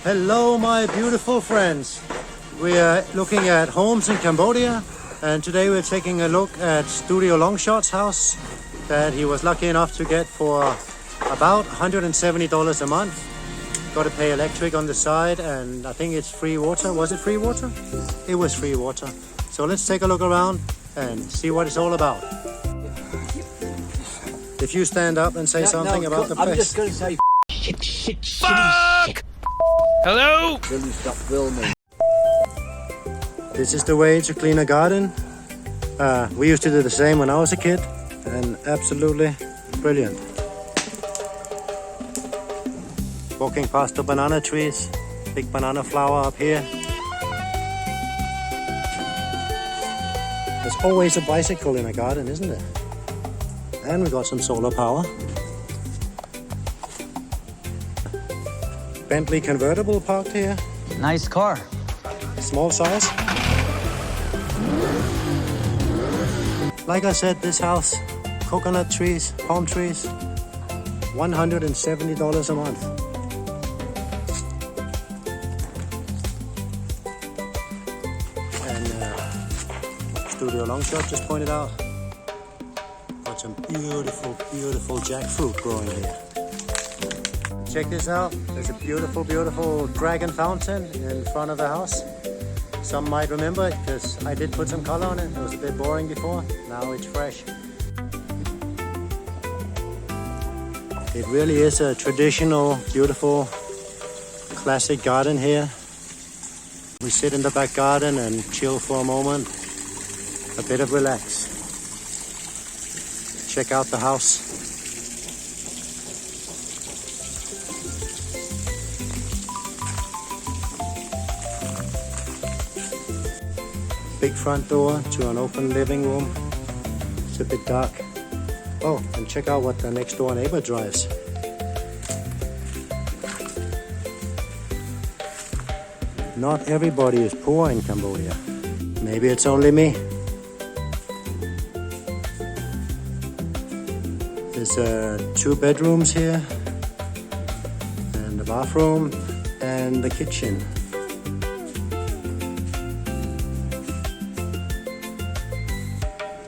Hello my beautiful friends. We are looking at homes in Cambodia, and today we're taking a look at Studio Longshot's house that he was lucky enough to get for about $170 a month. Got to pay electric on the side, and I think it's free water. Was it free water? It was free water. So let's take a look around and see what it's all about. If you stand up and say something about the place. I'm just going to say shit. Fuck! Hello? Will you stop filming? This is the way to clean a garden. We used to do the same when I was a kid, and absolutely brilliant. Walking past the banana trees, big banana flower up here. There's always a bicycle in a garden, isn't there? And we got some solar power. Bentley convertible parked here. Nice car. Small size. Like I said, this house, coconut trees, palm trees, $170 a month. And Studio Longshot just pointed out, got some beautiful, beautiful jackfruit growing here. Check this out. There's a beautiful, beautiful dragon fountain in front of the house. Some might remember it because I did put some color on it. It was a bit boring before. Now it's fresh. It really is a traditional, beautiful, classic garden here. We sit in the back garden and chill for a moment. A bit of relax. Check out the house. Big front door to an open living room. It's a bit dark. Oh, and check out what the next door neighbor drives. Not everybody is poor in Cambodia. Maybe it's only me. There's 2 bedrooms here, and the bathroom, and the kitchen.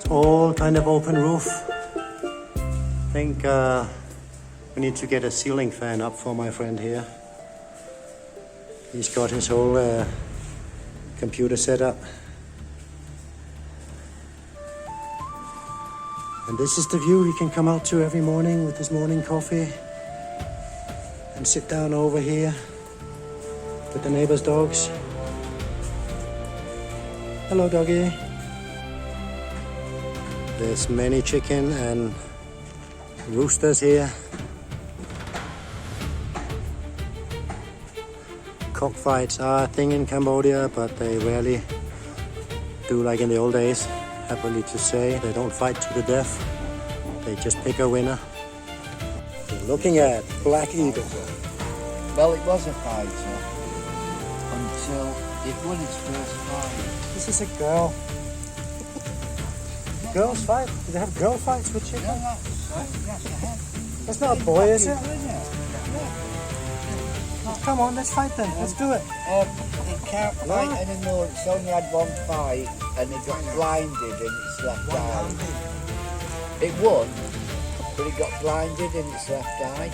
All kind of open roof. I think we need to get a ceiling fan up for my friend here. He's got his whole computer set up. And this is the view he can come out to every morning with his morning coffee and sit down over here with the neighbor's dogs. Hello, doggy. There's many chicken and roosters here. Cockfights are a thing in Cambodia, but they rarely do like in the old days. Happily to say, they don't fight to the death. They just pick a winner. We're looking at Black Eagle. Well, it was a fighter until it won its first fight. This is a girl. Girls fight? Do they have girl fights with chicken? Yeah, yes, I have. That's not a boy, is it? Come on, let's fight then. Let's do it. It can't fight anymore. It's only had one fight and it got blinded in its left eye. It won, but it got blinded in its left eye.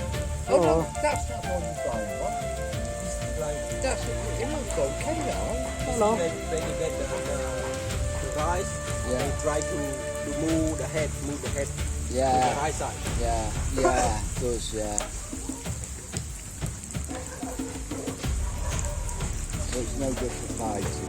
Oh no, that's not one blind one. That's it looks okay now. Hello. When you get the rice, Yeah. you try to move the head to the Yeah, right side. yeah, it does, yeah. So it's no good for fighting.